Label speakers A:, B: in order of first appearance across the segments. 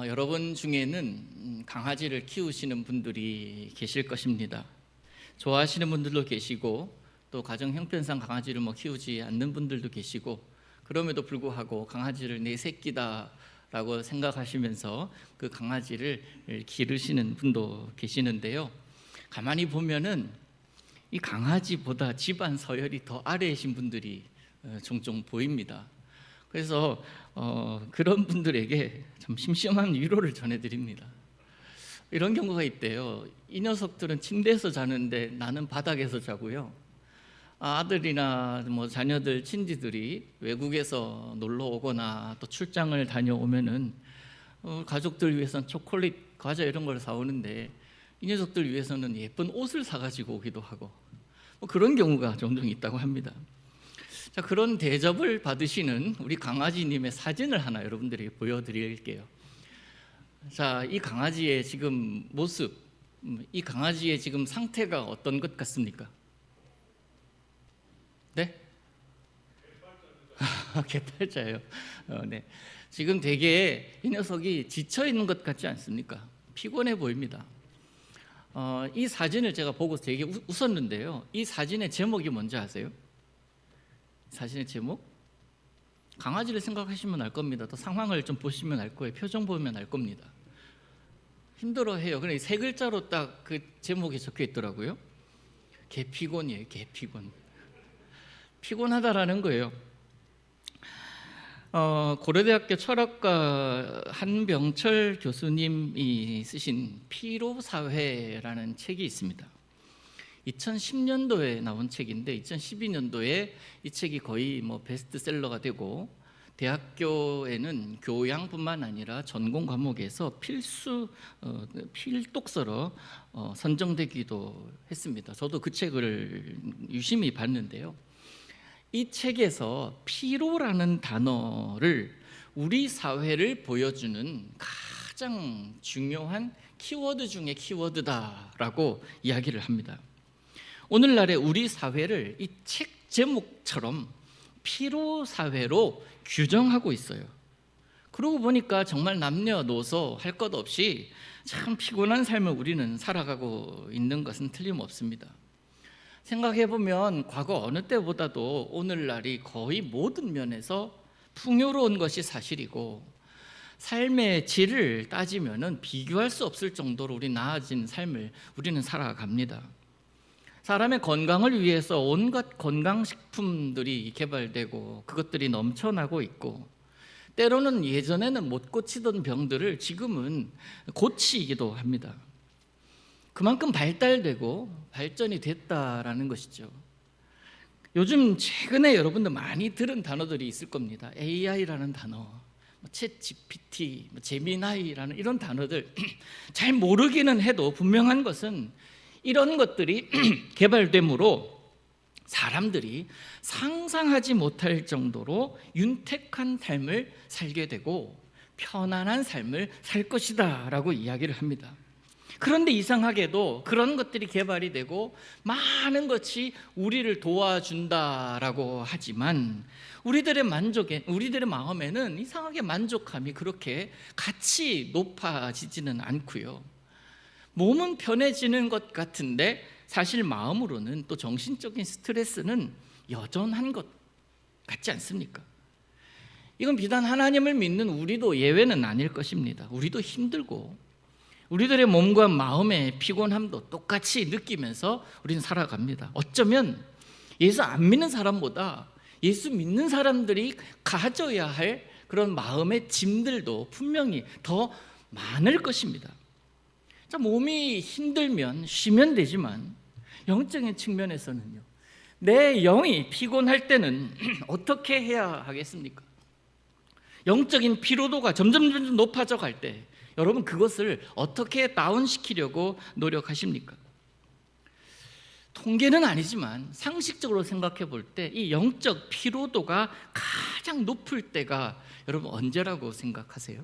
A: 여러분 중에는 강아지를 키우시는 분들이 계실 것입니다. 좋아하시는 분들도 계시고 또 가정 형편상 강아지를 키우지 않는 분들도 계시고, 그럼에도 불구하고 강아지를 내 새끼다라고 생각하시면서 그 강아지를 기르시는 분도 계시는데요. 가만히 보면은 이 강아지보다 집안 서열이 더 아래이신 분들이 종종 보입니다. 그래서 그런 분들에게 참 심심한 위로를 전해드립니다. 이런 경우가 있대요. 이 녀석들은 침대에서 자는데 나는 바닥에서 자고요. 아들이나 자녀들, 친지들이 외국에서 놀러 오거나 또 출장을 다녀오면은 가족들 위해서는 초콜릿, 과자 이런 걸 사오는데 이 녀석들 위해서는 예쁜 옷을 사가지고 오기도 하고 그런 경우가 종종 있다고 합니다. 자, 그런 대접을 받으시는 우리 강아지님의 사진을 하나 여러분들에게 보여드릴게요. 자, 이 강아지의 지금 모습, 이 강아지의 지금 상태가 어떤 것 같습니까? 네? 개팔자예요. 네. 지금 되게 이 녀석이 지쳐 있는 것 같지 않습니까? 피곤해 보입니다. 이 사진을 제가 보고 되게 웃었는데요. 이 사진의 제목이 뭔지 아세요? 사진의 제목? 강아지를 생각하시면 알 겁니다. 또 상황을 좀 보시면 알 거예요. 표정 보면 알 겁니다. 힘들어해요. 그런데 세 글자로 딱 그 제목이 적혀 있더라고요. 개피곤이에요. 개피곤. 피곤하다라는 거예요. 고려대학교 철학가 한병철 교수님이 쓰신 피로사회라는 책이 있습니다. 2010년도에 나온 책인데 2012년도에 이 책이 거의 베스트셀러가 되고 대학교에는 교양뿐만 아니라 전공 과목에서 필독서로 선정되기도 했습니다. 저도 그 책을 유심히 봤는데요. 이 책에서 피로라는 단어를 우리 사회를 보여주는 가장 중요한 키워드 중에 키워드다라고 이야기를 합니다. 오늘날의 우리 사회를 이 책 제목처럼 피로사회로 규정하고 있어요. 그러고 보니까 정말 남녀노소 할 것 없이 참 피곤한 삶을 우리는 살아가고 있는 것은 틀림없습니다. 생각해보면 과거 어느 때보다도 오늘날이 거의 모든 면에서 풍요로운 것이 사실이고, 삶의 질을 따지면 비교할 수 없을 정도로 우리 나아진 삶을 우리는 살아갑니다. 사람의 건강을 위해서 온갖 건강식품들이 개발되고 그것들이 넘쳐나고 있고, 때로는 예전에는 못 고치던 병들을 지금은 고치기도 합니다. 그만큼 발달되고 발전이 됐다라는 것이죠. 요즘 최근에 여러분들 많이 들은 단어들이 있을 겁니다. AI라는 단어, 챗 GPT, 제미나이라는 이런 단어들 잘 모르기는 해도 분명한 것은 이런 것들이 개발됨으로 사람들이 상상하지 못할 정도로 윤택한 삶을 살게 되고 편안한 삶을 살 것이다 라고 이야기를 합니다. 그런데 이상하게도 그런 것들이 개발이 되고 많은 것이 우리를 도와준다라고 하지만 우리들의 마음에는 이상하게 만족감이 그렇게 같이 높아지지는 않고요. 몸은 편해지는 것 같은데 사실 마음으로는 또 정신적인 스트레스는 여전한 것 같지 않습니까? 이건 비단 하나님을 믿는 우리도 예외는 아닐 것입니다. 우리도 힘들고 우리들의 몸과 마음의 피곤함도 똑같이 느끼면서 우리는 살아갑니다. 어쩌면 예수 안 믿는 사람보다 예수 믿는 사람들이 가져야 할 그런 마음의 짐들도 분명히 더 많을 것입니다. 자, 몸이 힘들면 쉬면 되지만 영적인 측면에서는요, 내 영이 피곤할 때는 어떻게 해야 하겠습니까? 영적인 피로도가 점점 높아져 갈 때 여러분 그것을 어떻게 다운시키려고 노력하십니까? 통계는 아니지만 상식적으로 생각해 볼 때 이 영적 피로도가 가장 높을 때가 여러분 언제라고 생각하세요?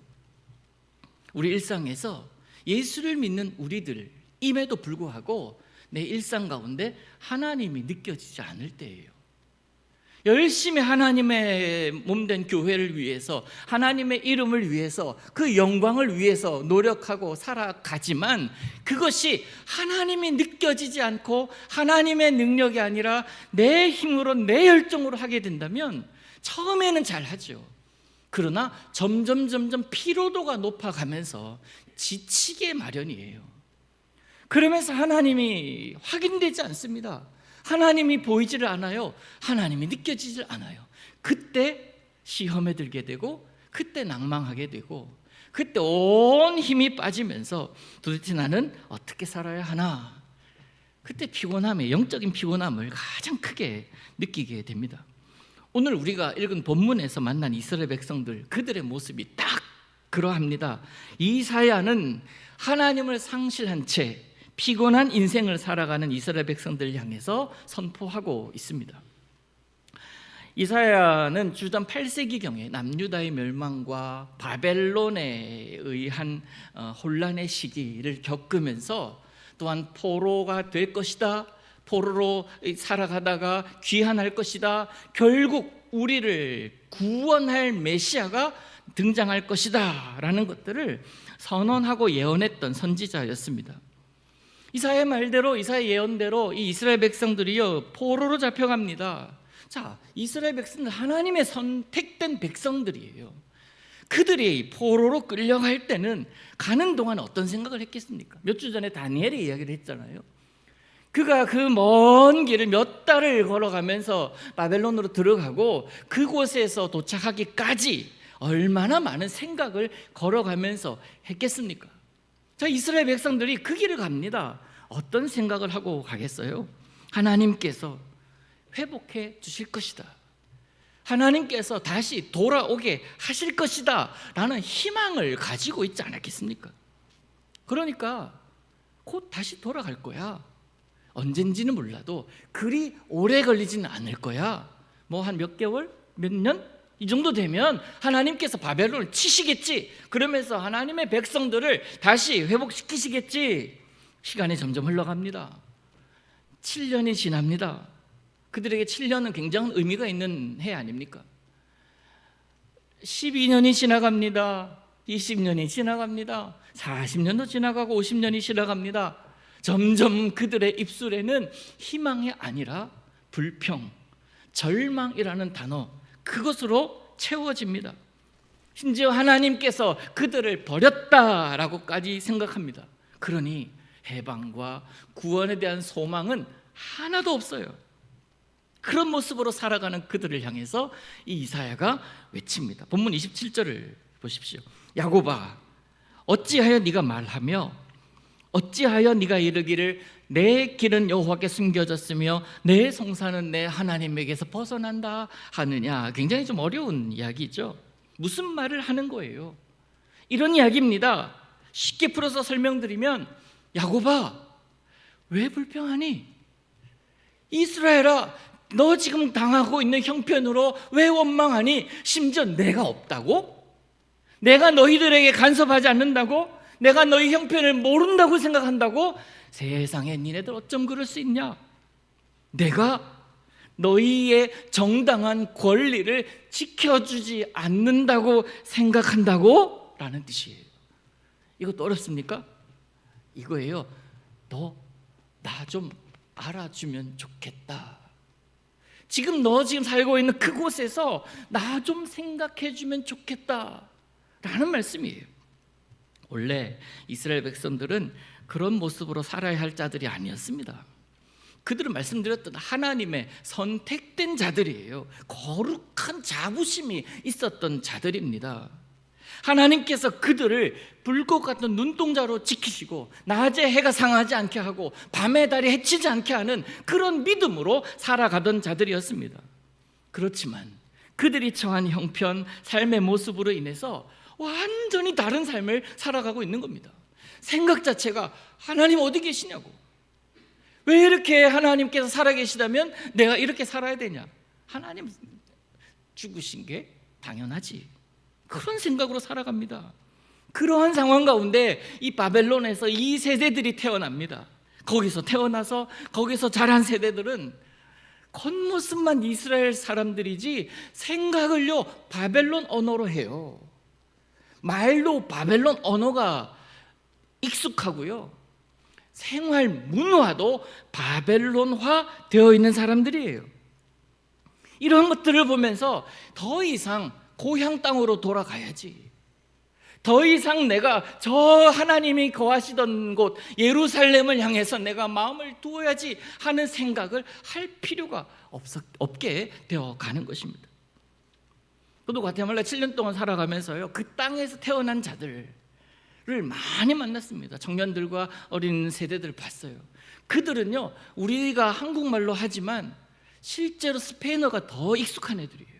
A: 우리 일상에서 예수를 믿는 우리들임에도 불구하고 내 일상 가운데 하나님이 느껴지지 않을 때예요. 열심히 하나님의 몸된 교회를 위해서, 하나님의 이름을 위해서, 그 영광을 위해서 노력하고 살아가지만 그것이 하나님이 느껴지지 않고 하나님의 능력이 아니라 내 힘으로, 내 열정으로 하게 된다면 처음에는 잘하죠. 그러나 점점 피로도가 높아가면서 지치게 마련이에요. 그러면서 하나님이 확인되지 않습니다. 하나님이 보이지를 않아요. 하나님이 느껴지질 않아요. 그때 시험에 들게 되고, 그때 낭망하게 되고, 그때 온 힘이 빠지면서 도대체 나는 어떻게 살아야 하나, 그때 피곤함에, 영적인 피곤함을 가장 크게 느끼게 됩니다. 오늘 우리가 읽은 본문에서 만난 이스라엘 백성들, 그들의 모습이 딱 그러합니다. 이사야는 하나님을 상실한 채 피곤한 인생을 살아가는 이스라엘 백성들을 향해서 선포하고 있습니다. 이사야는 주전 8세기경에 남유다의 멸망과 바벨론에 의한 혼란의 시기를 겪으면서, 또한 포로가 될 것이다, 포로로 살아가다가 귀환할 것이다, 결국 우리를 구원할 메시아가 등장할 것이다 라는 것들을 선언하고 예언했던 선지자였습니다. 이사야의 말대로, 이사야의 예언대로 이 이스라엘 백성들이요 포로로 잡혀갑니다. 자, 이스라엘 백성들 하나님의 선택된 백성들이에요. 그들이 포로로 끌려갈 때는 가는 동안 어떤 생각을 했겠습니까? 몇 주 전에 다니엘이 이야기를 했잖아요. 그가 그 먼 길을 몇 달을 걸어가면서 바벨론으로 들어가고 그곳에서 도착하기까지 얼마나 많은 생각을 걸어가면서 했겠습니까? 자, 이스라엘 백성들이 그 길을 갑니다. 어떤 생각을 하고 가겠어요? 하나님께서 회복해 주실 것이다, 하나님께서 다시 돌아오게 하실 것이다 라는 희망을 가지고 있지 않았겠습니까? 그러니까 곧 다시 돌아갈 거야. 언젠지는 몰라도 그리 오래 걸리지는 않을 거야. 뭐 한 몇 개월? 몇 년? 이 정도 되면 하나님께서 바벨론을 치시겠지. 그러면서 하나님의 백성들을 다시 회복시키시겠지. 시간이 점점 흘러갑니다. 7년이 지납니다. 그들에게 7년은 굉장한 의미가 있는 해 아닙니까? 12년이 지나갑니다. 20년이 지나갑니다. 40년도 지나가고 50년이 지나갑니다. 점점 그들의 입술에는 희망이 아니라 불평, 절망이라는 단어, 그것으로 채워집니다. 심지어 하나님께서 그들을 버렸다라고까지 생각합니다. 그러니 해방과 구원에 대한 소망은 하나도 없어요. 그런 모습으로 살아가는 그들을 향해서 이 이사야가 외칩니다. 본문 27절을 보십시오. 야곱아, 어찌하여 네가 말하며 어찌하여 네가 이르기를 내 길은 여호와께 숨겨졌으며 내 송사는 내 하나님에게서 벗어난다 하느냐. 굉장히 좀 어려운 이야기죠. 무슨 말을 하는 거예요? 이런 이야기입니다. 쉽게 풀어서 설명드리면, 야곱아, 왜 불평하니? 이스라엘아, 너 지금 당하고 있는 형편으로 왜 원망하니? 심지어 내가 없다고? 내가 너희들에게 간섭하지 않는다고? 내가 너희 형편을 모른다고 생각한다고? 세상에 니네들 어쩜 그럴 수 있냐? 내가 너희의 정당한 권리를 지켜주지 않는다고 생각한다고? 라는 뜻이에요. 이것도 어렵습니까? 이거예요. 너 나 좀 알아주면 좋겠다. 너 지금 살고 있는 그곳에서 나 좀 생각해주면 좋겠다 라는 말씀이에요. 원래 이스라엘 백성들은 그런 모습으로 살아야 할 자들이 아니었습니다. 그들은 말씀드렸던 하나님의 선택된 자들이에요. 거룩한 자부심이 있었던 자들입니다. 하나님께서 그들을 불꽃 같은 눈동자로 지키시고 낮에 해가 상하지 않게 하고 밤에 달이 해치지 않게 하는 그런 믿음으로 살아가던 자들이었습니다. 그렇지만 그들이 처한 형편, 삶의 모습으로 인해서 완전히 다른 삶을 살아가고 있는 겁니다. 생각 자체가 하나님 어디 계시냐고, 왜 이렇게 하나님께서 살아계시다면 내가 이렇게 살아야 되냐, 하나님 죽으신 게 당연하지, 그런 생각으로 살아갑니다. 그러한 상황 가운데 이 바벨론에서 이 세대들이 태어납니다. 거기서 태어나서 거기서 자란 세대들은 겉모습만 이스라엘 사람들이지 생각을요 바벨론 언어로 해요. 말도 바벨론 언어가 익숙하고요, 생활 문화도 바벨론화 되어 있는 사람들이에요. 이런 것들을 보면서 더 이상 고향 땅으로 돌아가야지, 더 이상 내가 저 하나님이 거하시던 곳 예루살렘을 향해서 내가 마음을 두어야지 하는 생각을 할 필요가 없게 되어 가는 것입니다. 저도 과테말라 7년 동안 살아가면서요, 그 땅에서 태어난 자들을 많이 만났습니다. 청년들과 어린 세대들을 봤어요. 그들은요, 우리가 한국말로 하지만 실제로 스페인어가 더 익숙한 애들이에요.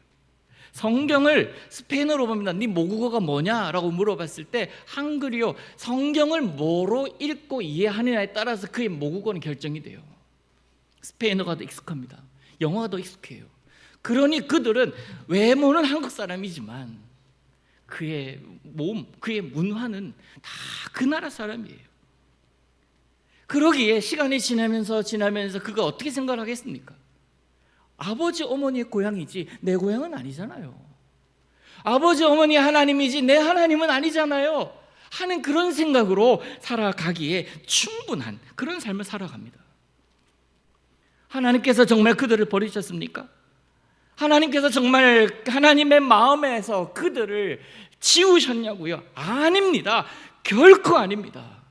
A: 성경을 스페인어로 봅니다. 네 모국어가 뭐냐라고 물어봤을 때 한글이요, 성경을 뭐로 읽고 이해하느냐에 따라서 그의 모국어는 결정이 돼요. 스페인어가 더 익숙합니다. 영어가 더 익숙해요. 그러니 그들은 외모는 한국 사람이지만 그의 몸, 그의 문화는 다 그 나라 사람이에요. 그러기에 시간이 지나면서 그가 어떻게 생각을 하겠습니까? 아버지 어머니의 고향이지 내 고향은 아니잖아요. 아버지 어머니 하나님이지 내 하나님은 아니잖아요 하는 그런 생각으로 살아가기에 충분한 그런 삶을 살아갑니다. 하나님께서 정말 그들을 버리셨습니까? 하나님께서 정말 하나님의 마음에서 그들을 지우셨냐고요? 아닙니다. 결코 아닙니다.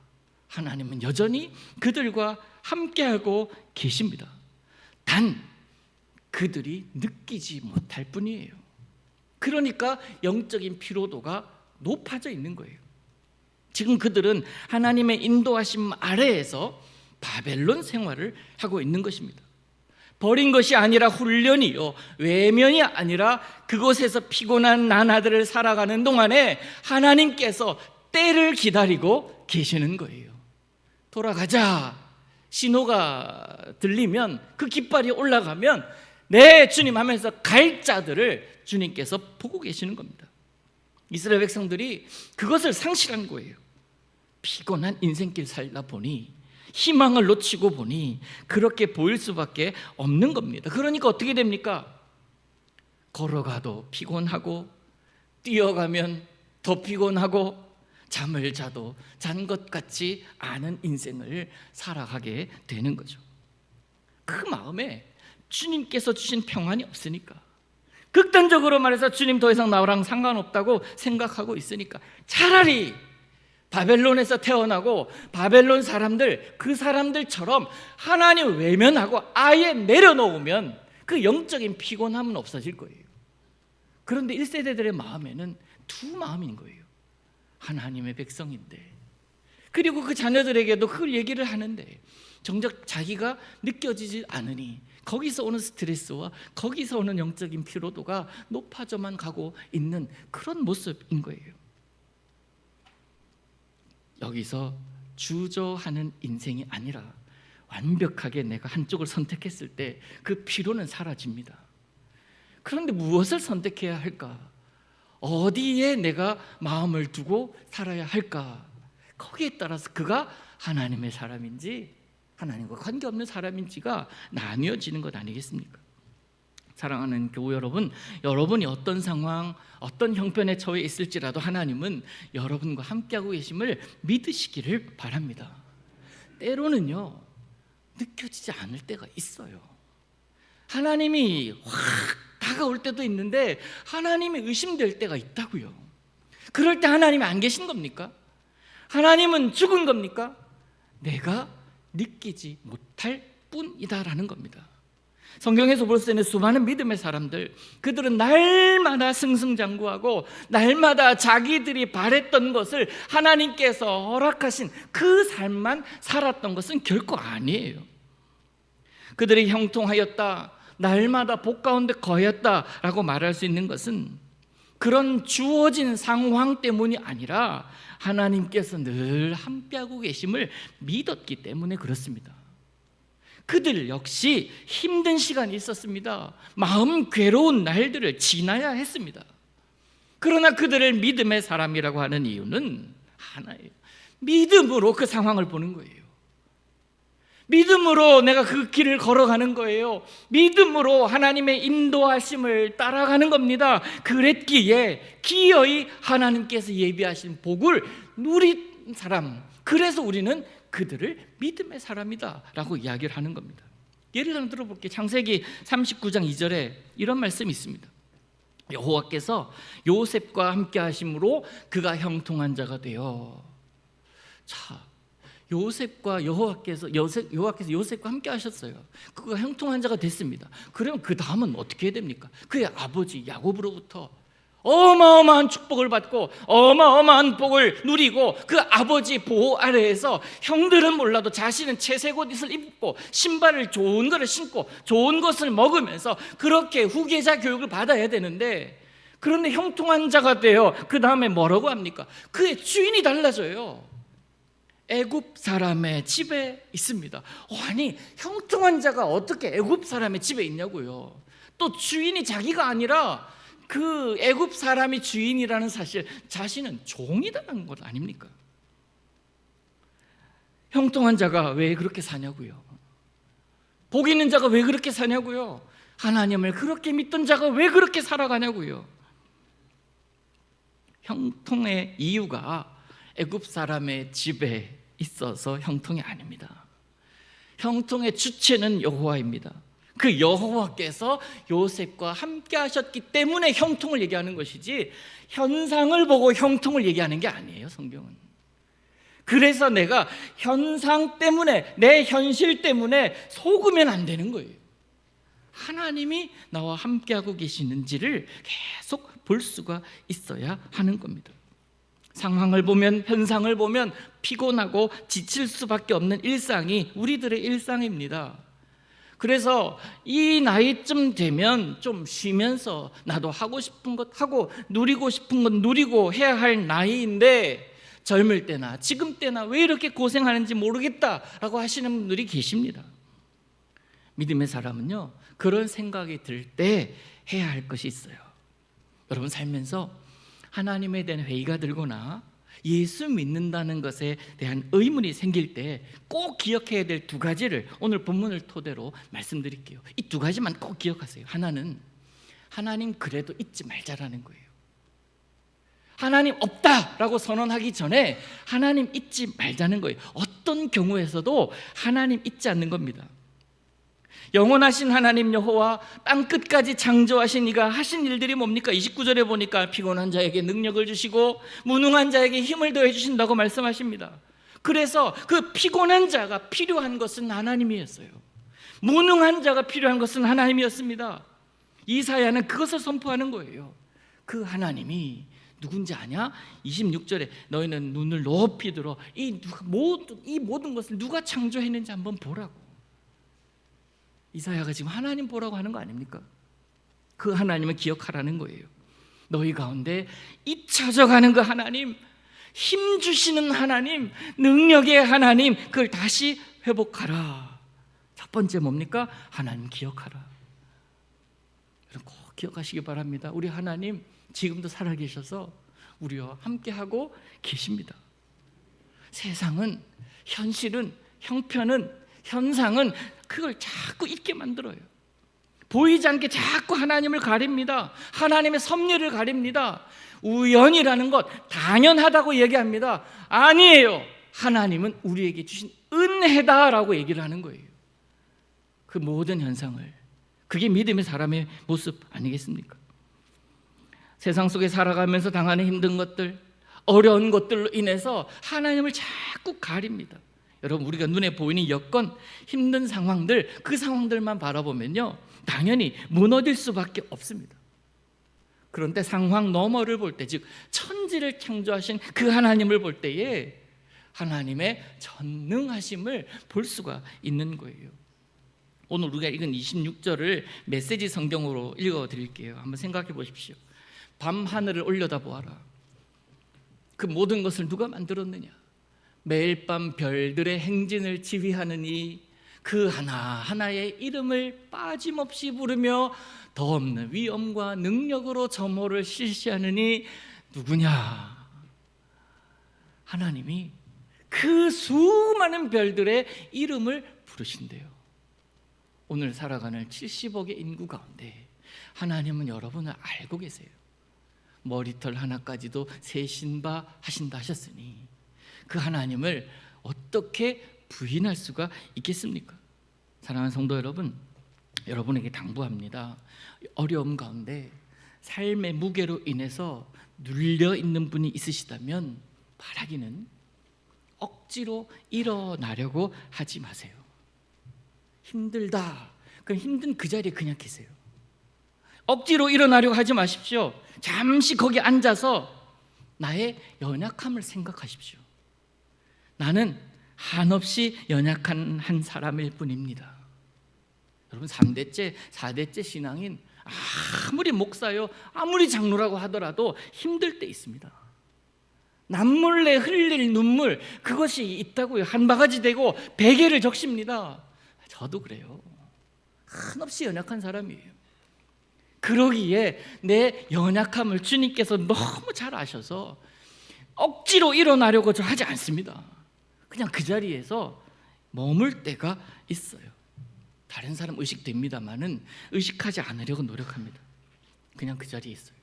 A: 하나님은 여전히 그들과 함께하고 계십니다. 단 그들이 느끼지 못할 뿐이에요. 그러니까 영적인 피로도가 높아져 있는 거예요. 지금 그들은 하나님의 인도하심 아래에서 바벨론 생활을 하고 있는 것입니다. 버린 것이 아니라 훈련이요, 외면이 아니라 그곳에서 피곤한 나날들을 살아가는 동안에 하나님께서 때를 기다리고 계시는 거예요. 돌아가자 신호가 들리면, 그 깃발이 올라가면 네 주님 하면서 갈 자들을 주님께서 보고 계시는 겁니다. 이스라엘 백성들이 그것을 상실한 거예요. 피곤한 인생길 살다 보니, 희망을 놓치고 보니 그렇게 보일 수밖에 없는 겁니다. 그러니까 어떻게 됩니까? 걸어가도 피곤하고, 뛰어가면 더 피곤하고, 잠을 자도 잔 것 같지 않은 인생을 살아가게 되는 거죠. 그 마음에 주님께서 주신 평안이 없으니까, 극단적으로 말해서 주님 더 이상 나랑 상관없다고 생각하고 있으니까 차라리 바벨론에서 태어나고 바벨론 사람들, 그 사람들처럼 하나님 외면하고 아예 내려놓으면 그 영적인 피곤함은 없어질 거예요. 그런데 1세대들의 마음에는 두 마음인 거예요. 하나님의 백성인데, 그리고 그 자녀들에게도 그 얘기를 하는데 정작 자기가 느껴지지 않으니 거기서 오는 스트레스와 거기서 오는 영적인 피로도가 높아져만 가고 있는 그런 모습인 거예요. 여기서 주저하는 인생이 아니라 완벽하게 내가 한쪽을 선택했을 때 그 피로는 사라집니다. 그런데 무엇을 선택해야 할까? 어디에 내가 마음을 두고 살아야 할까? 거기에 따라서 그가 하나님의 사람인지 하나님과 관계없는 사람인지가 나뉘어지는 것 아니겠습니까? 사랑하는 교우 여러분, 여러분이 어떤 상황, 어떤 형편에 처해 있을지라도 하나님은 여러분과 함께하고 계심을 믿으시기를 바랍니다. 때로는요, 느껴지지 않을 때가 있어요. 하나님이 확 다가올 때도 있는데 하나님이 의심될 때가 있다고요. 그럴 때 하나님이 안 계신 겁니까? 하나님은 죽은 겁니까? 내가 느끼지 못할 뿐이다라는 겁니다. 성경에서 볼 수 있는 수많은 믿음의 사람들, 그들은 날마다 승승장구하고 날마다 자기들이 바랬던 것을 하나님께서 허락하신 그 삶만 살았던 것은 결코 아니에요. 그들이 형통하였다, 날마다 복 가운데 거했다라고 말할 수 있는 것은 그런 주어진 상황 때문이 아니라 하나님께서 늘 함께하고 계심을 믿었기 때문에 그렇습니다. 그들 역시 힘든 시간이 있었습니다. 마음 괴로운 날들을 지나야 했습니다. 그러나 그들을 믿음의 사람이라고 하는 이유는 하나예요. 믿음으로 그 상황을 보는 거예요. 믿음으로 내가 그 길을 걸어가는 거예요. 믿음으로 하나님의 인도하심을 따라가는 겁니다. 그랬기에 기어이 하나님께서 예비하신 복을 누린 사람, 그래서 우리는 그들을 믿음의 사람이다 라고 이야기를 하는 겁니다. 예를 하나 들어볼게요. 창세기 39장 2절에 이런 말씀이 있습니다. 여호와께서 요셉과 함께 하심으로 그가 형통한 자가 되어. 자, 여호와께서 요셉과 함께 하셨어요. 그가 형통한 자가 됐습니다. 그러면 그 다음은 어떻게 해야 됩니까? 그의 아버지 야곱으로부터 어마어마한 축복을 받고 어마어마한 복을 누리고, 그 아버지 보호 아래에서 형들은 몰라도 자신은 채색 옷을 입고 신발을 좋은 것을 신고 좋은 것을 먹으면서 그렇게 후계자 교육을 받아야 되는데, 그런데 형통한 자가 되어 그 다음에 뭐라고 합니까? 그의 주인이 달라져요. 애굽 사람의 집에 있습니다. 아니, 형통한 자가 어떻게 애굽 사람의 집에 있냐고요. 또 주인이 자기가 아니라 그 애굽 사람이 주인이라는 사실, 자신은 종이라는 것 아닙니까? 형통한 자가 왜 그렇게 사냐고요. 복 있는 자가 왜 그렇게 사냐고요. 하나님을 그렇게 믿던 자가 왜 그렇게 살아가냐고요. 형통의 이유가 애굽 사람의 집에 있어서 형통이 아닙니다. 형통의 주체는 여호와입니다. 그 여호와께서 요셉과 함께 하셨기 때문에 형통을 얘기하는 것이지, 현상을 보고 형통을 얘기하는 게 아니에요, 성경은. 그래서 내가 현상 때문에, 내 현실 때문에 속으면 안 되는 거예요. 하나님이 나와 함께하고 계시는지를 계속 볼 수가 있어야 하는 겁니다. 상황을 보면, 현상을 보면 피곤하고 지칠 수밖에 없는 일상이 우리들의 일상입니다. 그래서 이 나이쯤 되면 좀 쉬면서 나도 하고 싶은 것 하고 누리고 싶은 것 누리고 해야 할 나이인데, 젊을 때나 지금 때나 왜 이렇게 고생하는지 모르겠다라고 하시는 분들이 계십니다. 믿음의 사람은요, 그런 생각이 들 때 해야 할 것이 있어요. 여러분 살면서 하나님에 대한 회의가 들거나 예수 믿는다는 것에 대한 의문이 생길 때 꼭 기억해야 될 두 가지를 오늘 본문을 토대로 말씀드릴게요. 이 두 가지만 꼭 기억하세요. 하나는 하나님 그래도 잊지 말자라는 거예요. 하나님 없다라고 선언하기 전에 하나님 잊지 말자는 거예요. 어떤 경우에서도 하나님 잊지 않는 겁니다. 영원하신 하나님 여호와, 땅끝까지 창조하신 이가 하신 일들이 뭡니까? 29절에 보니까 피곤한 자에게 능력을 주시고 무능한 자에게 힘을 더해 주신다고 말씀하십니다. 그래서 그 피곤한 자가 필요한 것은 하나님이었어요. 무능한 자가 필요한 것은 하나님이었습니다. 이사야는 그것을 선포하는 거예요. 그 하나님이 누군지 아냐? 26절에 너희는 눈을 높이 들어 이 모든 것을 누가 창조했는지 한번 보라고. 이사야가 지금 하나님 보라고 하는 거 아닙니까? 그 하나님을 기억하라는 거예요. 너희 가운데 잊혀져가는 그 하나님, 힘 주시는 하나님, 능력의 하나님, 그걸 다시 회복하라. 첫 번째 뭡니까? 하나님 기억하라. 여러분 꼭 기억하시기 바랍니다. 우리 하나님 지금도 살아계셔서 우리와 함께하고 계십니다. 세상은, 현실은, 형편은, 현상은 그걸 자꾸 잊게 만들어요. 보이지 않게 자꾸 하나님을 가립니다. 하나님의 섭리를 가립니다. 우연이라는 것 당연하다고 얘기합니다. 아니에요. 하나님은 우리에게 주신 은혜다라고 얘기를 하는 거예요. 그 모든 현상을. 그게 믿음의 사람의 모습 아니겠습니까? 세상 속에 살아가면서 당하는 힘든 것들, 어려운 것들로 인해서 하나님을 자꾸 가립니다. 여러분 우리가 눈에 보이는 여건, 힘든 상황들, 그 상황들만 바라보면요 당연히 무너질 수밖에 없습니다. 그런데 상황 너머를 볼 때, 즉 천지를 창조하신 그 하나님을 볼 때에 하나님의 전능하심을 볼 수가 있는 거예요. 오늘 우리가 읽은 26절을 메시지 성경으로 읽어드릴게요. 한번 생각해 보십시오. 밤 하늘을 올려다보아라. 그 모든 것을 누가 만들었느냐? 매일 밤 별들의 행진을 지휘하는 이 그 하나하나의 이름을 빠짐없이 부르며 더 없는 위엄과 능력으로 점호를 실시하는 이 누구냐? 하나님이 그 수많은 별들의 이름을 부르신대요. 오늘 살아가는 70억의 인구 가운데 하나님은 여러분을 알고 계세요. 머리털 하나까지도 세신바 하신다 하셨으니 그 하나님을 어떻게 부인할 수가 있겠습니까? 사랑하는 성도 여러분, 여러분에게 당부합니다. 어려움 가운데 삶의 무게로 인해서 눌려 있는 분이 있으시다면 바라기는 억지로 일어나려고 하지 마세요. 힘들다. 그럼 힘든 그 자리에 그냥 계세요. 억지로 일어나려고 하지 마십시오. 잠시 거기 앉아서 나의 연약함을 생각하십시오. 나는 한없이 연약한 한 사람일 뿐입니다. 여러분 3대째, 4대째 신앙인 아무리 목사요, 아무리 장로라고 하더라도 힘들 때 있습니다. 남몰래 흘릴 눈물 그것이 있다고요. 한 바가지 되고 베개를 적십니다. 저도 그래요. 한없이 연약한 사람이에요. 그러기에 내 연약함을 주님께서 너무 잘 아셔서 억지로 일어나려고 하지 않습니다. 그냥 그 자리에서 머물 때가 있어요. 다른 사람 의식됩니다만은 의식하지 않으려고 노력합니다. 그냥 그 자리에 있어요.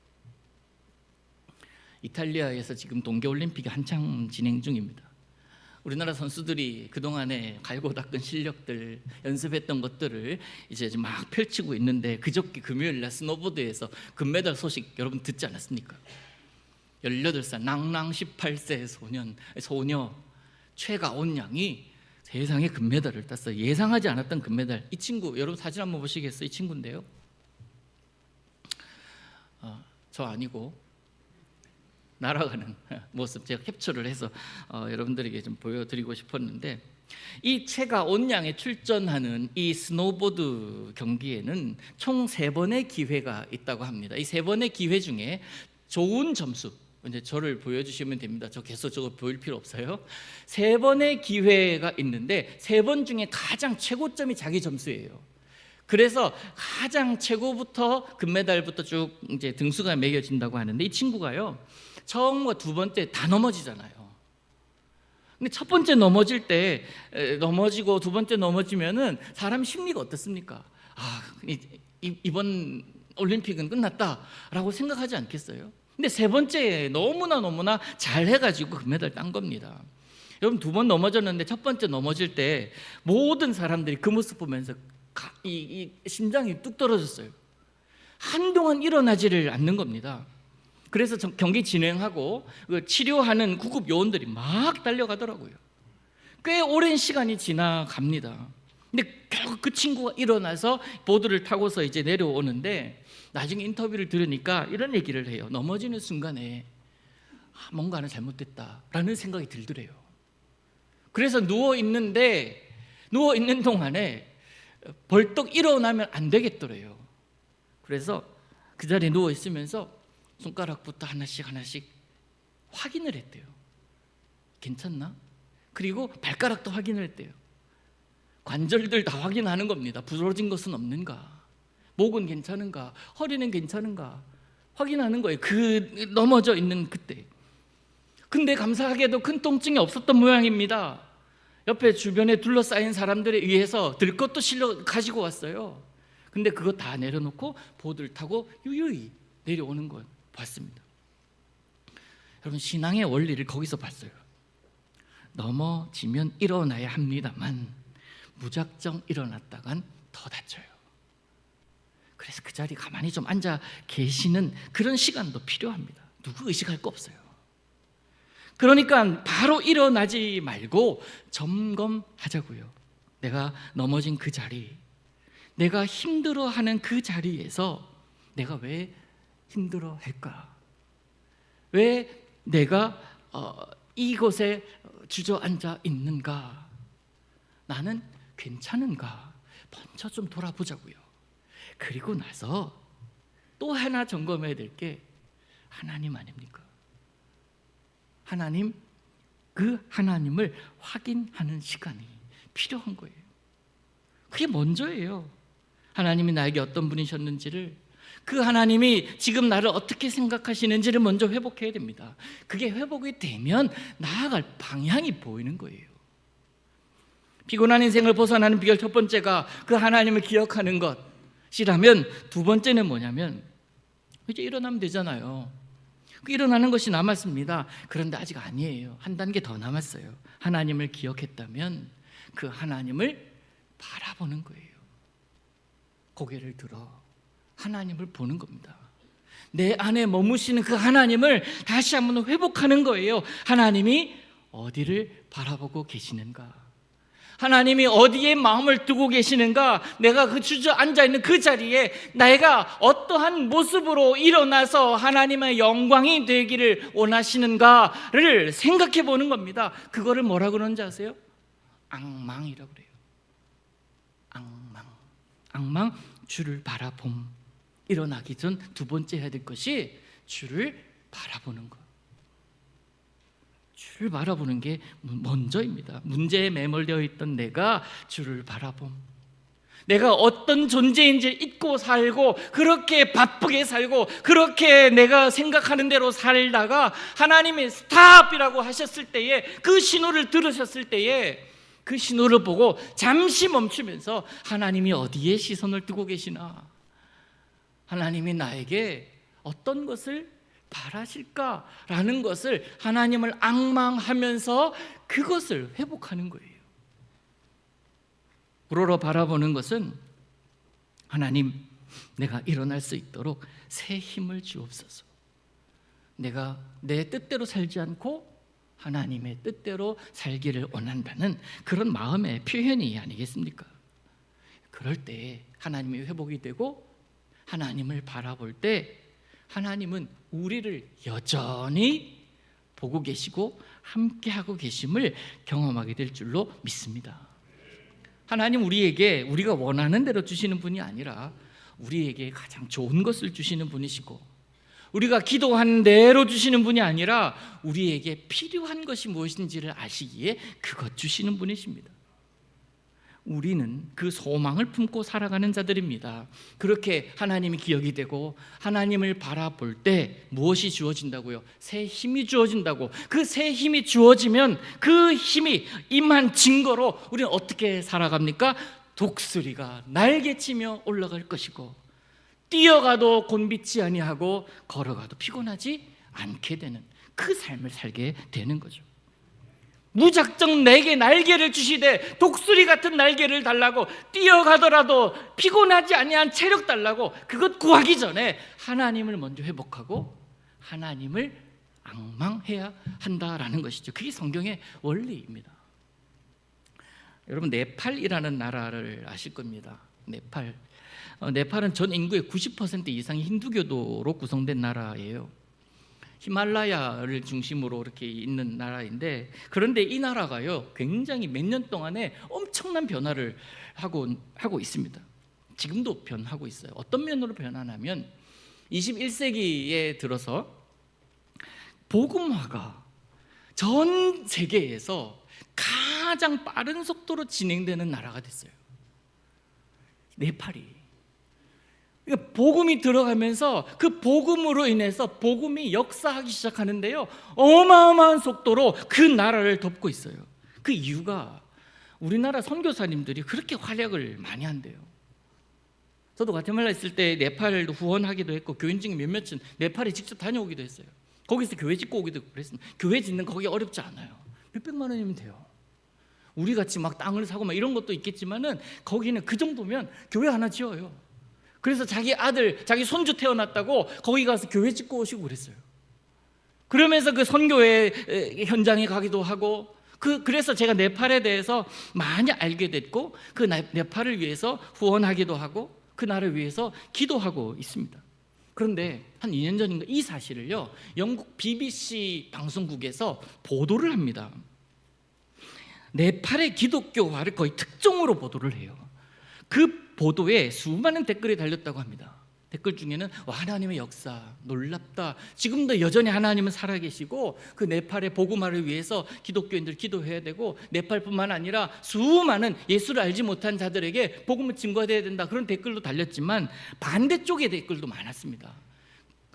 A: 이탈리아에서 지금 동계올림픽이 한창 진행 중입니다. 우리나라 선수들이 그동안에 갈고 닦은 실력들, 연습했던 것들을 이제 막 펼치고 있는데 그저께 금요일날 스노보드에서 금메달 소식 여러분 듣지 않았습니까? 18살 낭낭 18세 소녀 최가온 양이 세상에 금메달을 땄어요. 예상하지 않았던 금메달. 이 친구 여러분 사진 한번 보시겠어요? 이 친구인데요. 저 아니고 날아가는 모습 제가 캡처를 해서 여러분들에게 좀 보여드리고 싶었는데, 이 최가온 양이 출전하는 이 스노보드 경기에는 총 3번의 기회가 있다고 합니다. 이 3번의 기회 중에 좋은 점수, 이제 저를 보여주시면 됩니다. 저 계속 저거 보일 필요 없어요. 3번의 기회가 있는데 3번 중에 가장 최고점이 자기 점수예요. 그래서 가장 최고부터 금메달부터 쭉 이제 등수가 매겨진다고 하는데, 이 친구가요 처음과 두 번째 다 넘어지잖아요. 근데 첫 번째 넘어질 때 넘어지고 두 번째 넘어지면은 사람 심리가 어떻습니까? 이번 올림픽은 끝났다라고 생각하지 않겠어요? 근데 세 번째에 너무나 잘 해가지고 금메달 딴 겁니다. 여러분 2번 넘어졌는데 첫 번째 넘어질 때 모든 사람들이 그 모습 보면서 이 심장이 뚝 떨어졌어요. 한동안 일어나지를 않는 겁니다. 그래서 경기 진행하고 치료하는 구급 요원들이 막 달려가더라고요. 꽤 오랜 시간이 지나갑니다. 근데 결국 그 친구가 일어나서 보드를 타고서 이제 내려오는데, 나중에 인터뷰를 들으니까 이런 얘기를 해요. 넘어지는 순간에 뭔가 하나 잘못됐다라는 생각이 들더래요. 그래서 누워있는 동안에 벌떡 일어나면 안 되겠더래요. 그래서 그 자리에 누워있으면서 손가락부터 하나씩 확인을 했대요. 괜찮나? 그리고 발가락도 확인을 했대요. 관절들 다 확인하는 겁니다. 부러진 것은 없는가? 목은 괜찮은가? 허리는 괜찮은가? 확인하는 거예요. 그 넘어져 있는 그때. 근데 감사하게도 큰 통증이 없었던 모양입니다. 옆에 주변에 둘러싸인 사람들에 의해서 들 것도 실려 가지고 왔어요. 근데 그거 다 내려놓고 보드를 타고 유유히 내려오는 걸 봤습니다. 여러분 신앙의 원리를 거기서 봤어요. 넘어지면 일어나야 합니다만 무작정 일어났다간 더 다쳐요. 그래서 그 자리에 가만히 좀 앉아 계시는 그런 시간도 필요합니다. 누구 의식할 거 없어요. 그러니까 바로 일어나지 말고 점검하자고요. 내가 넘어진 그 자리, 내가 힘들어하는 그 자리에서 내가 왜 힘들어할까? 왜 내가 이곳에 주저앉아 있는가? 나는 괜찮은가? 먼저 좀 돌아보자고요. 그리고 나서 또 하나 점검해야 될 게 하나님 아닙니까? 하나님, 그 하나님을 확인하는 시간이 필요한 거예요. 그게 먼저예요. 하나님이 나에게 어떤 분이셨는지를, 그 하나님이 지금 나를 어떻게 생각하시는지를 먼저 회복해야 됩니다. 그게 회복이 되면 나아갈 방향이 보이는 거예요. 피곤한 인생을 벗어나는 비결 첫 번째가 그 하나님을 기억하는 것이라면, 두 번째는 뭐냐면 이제 일어나면 되잖아요. 그 일어나는 것이 남았습니다. 그런데 아직 아니에요. 한 단계 더 남았어요. 하나님을 기억했다면 그 하나님을 바라보는 거예요. 고개를 들어 하나님을 보는 겁니다. 내 안에 머무시는 그 하나님을 다시 한번 회복하는 거예요. 하나님이 어디를 바라보고 계시는가? 하나님이 어디에 마음을 두고 계시는가? 내가 그 주저앉아 있는 그 자리에 내가 어떠한 모습으로 일어나서 하나님의 영광이 되기를 원하시는가를 생각해 보는 겁니다. 그거를 뭐라 그러는지 아세요? 앙망이라고 그래요. 앙망, 주를 바라봄. 일어나기 전 두 번째 해야 될 것이 주를 바라보는 것. 주를 바라보는 게 먼저입니다. 문제에 매몰되어 있던 내가 주를 바라봄. 내가 어떤 존재인지 잊고 살고, 그렇게 바쁘게 살고, 그렇게 내가 생각하는 대로 살다가 하나님이 스탑이라고 하셨을 때에, 그 신호를 들으셨을 때에 그 신호를 보고 잠시 멈추면서 하나님이 어디에 시선을 두고 계시나, 하나님이 나에게 어떤 것을 바라실까라는 것을 하나님을 앙망하면서 그것을 회복하는 거예요. 우러러 바라보는 것은 하나님, 내가 일어날 수 있도록 새 힘을 주옵소서. 내가 내 뜻대로 살지 않고 하나님의 뜻대로 살기를 원한다는 그런 마음의 표현이 아니겠습니까? 그럴 때 하나님이 회복이 되고, 하나님을 바라볼 때 하나님은 우리를 여전히 보고 계시고 함께하고 계심을 경험하게 될 줄로 믿습니다. 하나님 우리에게 우리가 원하는 대로 주시는 분이 아니라 우리에게 가장 좋은 것을 주시는 분이시고, 우리가 기도하는 대로 주시는 분이 아니라 우리에게 필요한 것이 무엇인지를 아시기에 그것 주시는 분이십니다. 우리는 그 소망을 품고 살아가는 자들입니다. 그렇게 하나님이 기억이 되고 하나님을 바라볼 때 무엇이 주어진다고요? 새 힘이 주어진다고. 그 새 힘이 주어지면 그 힘이 임한 증거로 우리는 어떻게 살아갑니까? 독수리가 날개치며 올라갈 것이고, 뛰어가도 곤비지 아니하고 걸어가도 피곤하지 않게 되는 그 삶을 살게 되는 거죠. 무작정 내게 날개를 주시되 독수리 같은 날개를 달라고, 뛰어가더라도 피곤하지 아니한 체력 달라고, 그것 구하기 전에 하나님을 먼저 회복하고 하나님을 앙망해야 한다라는 것이죠. 그게 성경의 원리입니다. 여러분, 네팔이라는 나라를 아실 겁니다. 네팔은 전 인구의 90% 이상이 힌두교도로 구성된 나라예요. 히말라야를 중심으로 이렇게 있는 나라인데, 그런데 이 나라가요 굉장히 몇 년 동안에 엄청난 변화를 하고 있습니다. 지금도 변하고 있어요. 어떤 면으로 변하냐면 21세기에 들어서 복음화가 전 세계에서 가장 빠른 속도로 진행되는 나라가 됐어요. 네팔이. 복음이 들어가면서 그 복음으로 인해서 복음이 역사하기 시작하는데요, 어마어마한 속도로 그 나라를 덮고 있어요. 그 이유가 우리나라 선교사님들이 그렇게 활약을 많이 한대요. 저도 과테말라 있을 때 네팔도 후원하기도 했고, 교인 중에 몇몇은 네팔에 직접 다녀오기도 했어요. 거기서 교회 짓고 오기도 그랬습니다. 교회 짓는 거 거기 어렵지 않아요. 몇백만 원이면 돼요. 우리같이 막 땅을 사고 막 이런 것도 있겠지만은 거기는 그 정도면 교회 하나 지어요. 그래서 자기 아들, 자기 손주 태어났다고 거기 가서 교회 짓고 오시고 그랬어요. 그러면서 그 선교회 현장에 가기도 하고, 그래서 제가 네팔에 대해서 많이 알게 됐고, 그 네팔을 위해서 후원하기도 하고 그 나라를 위해서 기도하고 있습니다. 그런데 한 2년 전인가 이 사실을요 영국 BBC 방송국에서 보도를 합니다. 네팔의 기독교화를 거의 특종으로 보도를 해요. 그 보도에 수많은 댓글이 달렸다고 합니다. 댓글 중에는 하나님의 역사 놀랍다, 지금도 여전히 하나님은 살아계시고 그 네팔의 복음화를 위해서 기독교인들 기도해야 되고, 네팔뿐만 아니라 수많은 예수를 알지 못한 자들에게 복음을 증거해야 된다, 그런 댓글도 달렸지만 반대쪽의 댓글도 많았습니다.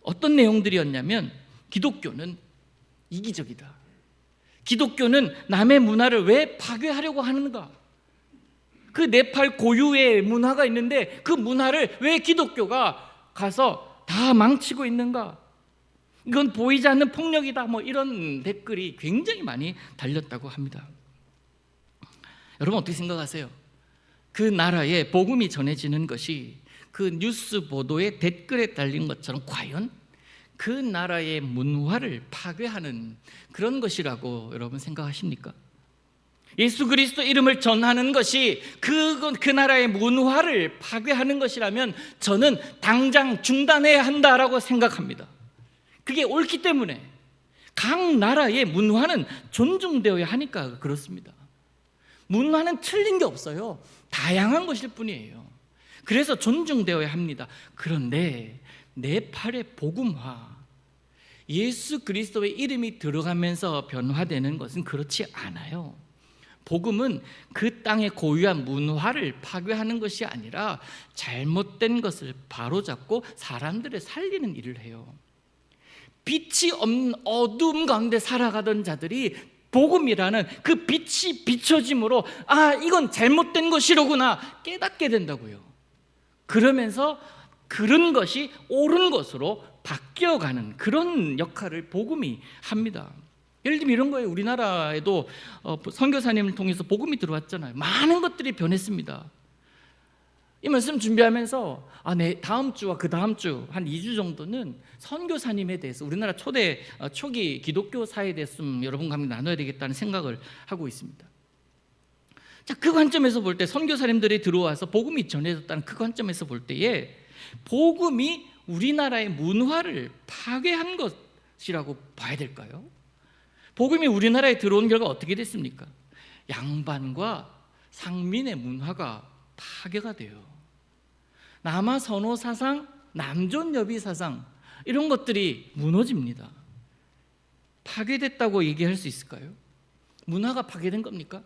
A: 어떤 내용들이었냐면, 기독교는 이기적이다, 기독교는 남의 문화를 왜 파괴하려고 하는가, 그 네팔 고유의 문화가 있는데 그 문화를 왜 기독교가 가서 다 망치고 있는가? 이건 보이지 않는 폭력이다. 뭐 이런 댓글이 굉장히 많이 달렸다고 합니다. 여러분 어떻게 생각하세요? 그 나라에 복음이 전해지는 것이 그 뉴스 보도에 댓글에 달린 것처럼 과연 그 나라의 문화를 파괴하는 그런 것이라고 여러분 생각하십니까? 예수 그리스도 이름을 전하는 것이 그 나라의 문화를 파괴하는 것이라면 저는 당장 중단해야 한다라고 생각합니다. 그게 옳기 때문에 각 나라의 문화는 존중되어야 하니까 그렇습니다. 문화는 틀린 게 없어요. 다양한 것일 뿐이에요. 그래서 존중되어야 합니다. 그런데 네팔의 복음화, 예수 그리스도의 이름이 들어가면서 변화되는 것은 그렇지 않아요. 복음은 그 땅의 고유한 문화를 파괴하는 것이 아니라 잘못된 것을 바로잡고 사람들을 살리는 일을 해요. 빛이 없는 어두움 가운데 살아가던 자들이 복음이라는 그 빛이 비춰짐으로 이건 잘못된 것이로구나 깨닫게 된다고요. 그러면서 그런 것이 옳은 것으로 바뀌어가는 그런 역할을 복음이 합니다. 예를 들면 이런 거예요. 우리나라에도 선교사님을 통해서 복음이 들어왔잖아요. 많은 것들이 변했습니다. 이 말씀 준비하면서 다음 주와 그 다음 주 한 2주 정도는 선교사님에 대해서 우리나라 초기 기독교 사회에 대해서 좀 여러분과 함께 나눠야 되겠다는 생각을 하고 있습니다. 자, 그 관점에서 볼 때 선교사님들이 들어와서 복음이 전해졌다는 그 관점에서 볼 때에 복음이 우리나라의 문화를 파괴한 것이라고 봐야 될까요? 복음이 우리나라에 들어온 결과 어떻게 됐습니까? 양반과 상민의 문화가 파괴가 돼요. 남아 선호 사상, 남존 여비 사상 이런 것들이 무너집니다. 파괴됐다고 얘기할 수 있을까요? 문화가 파괴된 겁니까?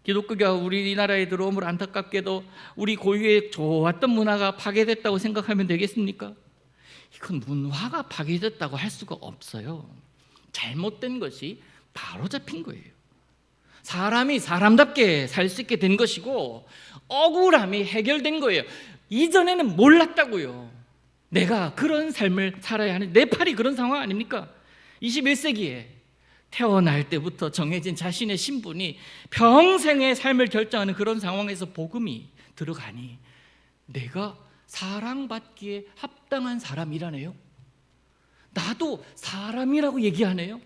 A: 기독교가 우리나라에 들어옴을 안타깝게도 우리 고유의 좋았던 문화가 파괴됐다고 생각하면 되겠습니까? 이건 문화가 파괴됐다고 할 수가 없어요. 잘못된 것이 바로잡힌 거예요. 사람이 사람답게 살 수 있게 된 것이고 억울함이 해결된 거예요. 이전에는 몰랐다고요. 내가 그런 삶을 살아야 하는, 네팔이 그런 상황 아닙니까? 21세기에 태어날 때부터 정해진 자신의 신분이 평생의 삶을 결정하는 그런 상황에서 복음이 들어가니 내가 사랑받기에 합당한 사람이라네요. 나도 사람이라고 얘기하네요.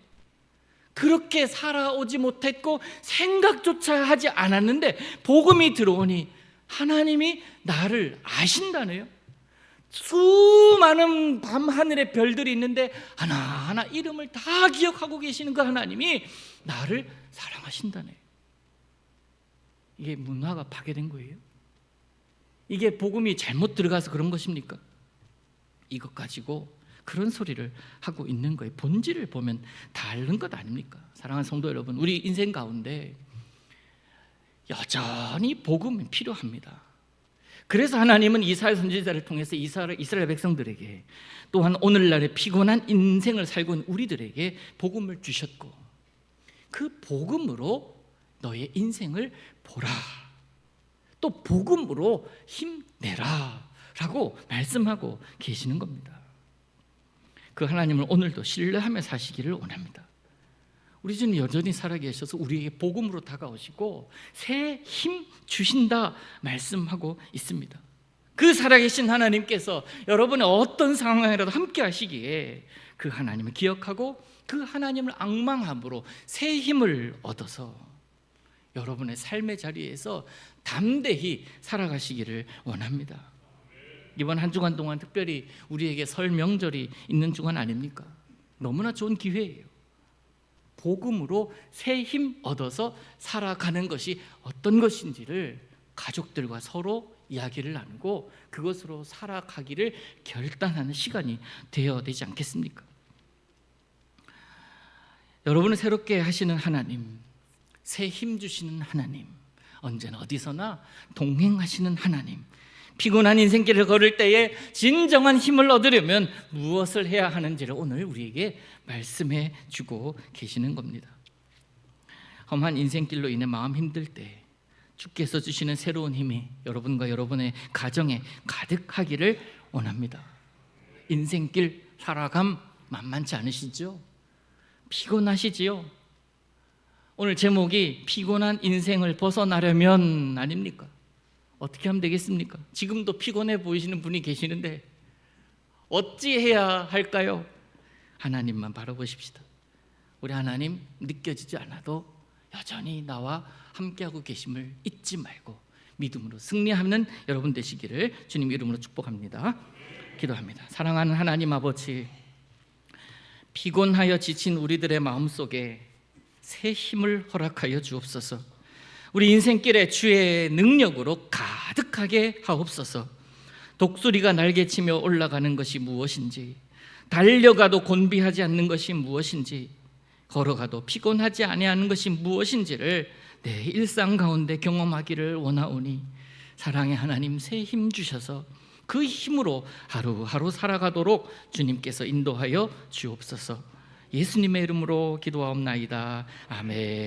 A: 그렇게 살아오지 못했고 생각조차 하지 않았는데 복음이 들어오니 하나님이 나를 아신다네요. 수많은 밤하늘의 별들이 있는데 하나하나 이름을 다 기억하고 계시는 그 하나님이 나를 사랑하신다네요. 이게 문화가 파괴된 거예요? 이게 복음이 잘못 들어가서 그런 것입니까? 이것 가지고 그런 소리를 하고 있는 거예요. 본질을 보면 다른 것 아닙니까? 사랑하는 성도 여러분, 우리 인생 가운데 여전히 복음이 필요합니다. 그래서 하나님은 이사야 선지자를 통해서 이스라엘 백성들에게 또한 오늘날의 피곤한 인생을 살고 있는 우리들에게 복음을 주셨고 그 복음으로 너의 인생을 보라, 또 복음으로 힘내라 라고 말씀하고 계시는 겁니다. 그 하나님을 오늘도 신뢰하며 사시기를 원합니다. 우리 주님 여전히 살아계셔서 우리에게 복음으로 다가오시고 새 힘 주신다 말씀하고 있습니다. 그 살아계신 하나님께서 여러분의 어떤 상황이라도 함께 하시기에 그 하나님을 기억하고 그 하나님을 앙망함으로 새 힘을 얻어서 여러분의 삶의 자리에서 담대히 살아가시기를 원합니다. 이번 한 주간 동안 특별히 우리에게 설 명절이 있는 주간 아닙니까? 너무나 좋은 기회예요. 복음으로 새 힘 얻어서 살아가는 것이 어떤 것인지를 가족들과 서로 이야기를 나누고 그것으로 살아가기를 결단하는 시간이 되어야 되지 않겠습니까? 여러분을 새롭게 하시는 하나님, 새 힘 주시는 하나님, 언제나 어디서나 동행하시는 하나님, 피곤한 인생길을 걸을 때에 진정한 힘을 얻으려면 무엇을 해야 하는지를 오늘 우리에게 말씀해 주고 계시는 겁니다. 험한 인생길로 인해 마음 힘들 때 주께서 주시는 새로운 힘이 여러분과 여러분의 가정에 가득하기를 원합니다. 인생길 살아감 만만치 않으시죠? 피곤하시지요? 오늘 제목이 피곤한 인생을 벗어나려면 아닙니까? 어떻게 하면 되겠습니까? 지금도 피곤해 보이시는 분이 계시는데 어찌해야 할까요? 하나님만 바라보십시다. 우리 하나님 느껴지지 않아도 여전히 나와 함께하고 계심을 잊지 말고 믿음으로 승리하는 여러분 되시기를 주님 이름으로 축복합니다. 기도합니다. 사랑하는 하나님 아버지, 피곤하여 지친 우리들의 마음속에 새 힘을 허락하여 주옵소서. 우리 인생길에 주의 능력으로 가득하게 하옵소서. 독수리가 날개치며 올라가는 것이 무엇인지, 달려가도 곤비하지 않는 것이 무엇인지, 걸어가도 피곤하지 아니하는 것이 무엇인지를 내 일상 가운데 경험하기를 원하오니 사랑의 하나님 새 힘 주셔서 그 힘으로 하루하루 살아가도록 주님께서 인도하여 주옵소서. 예수님의 이름으로 기도하옵나이다. 아멘.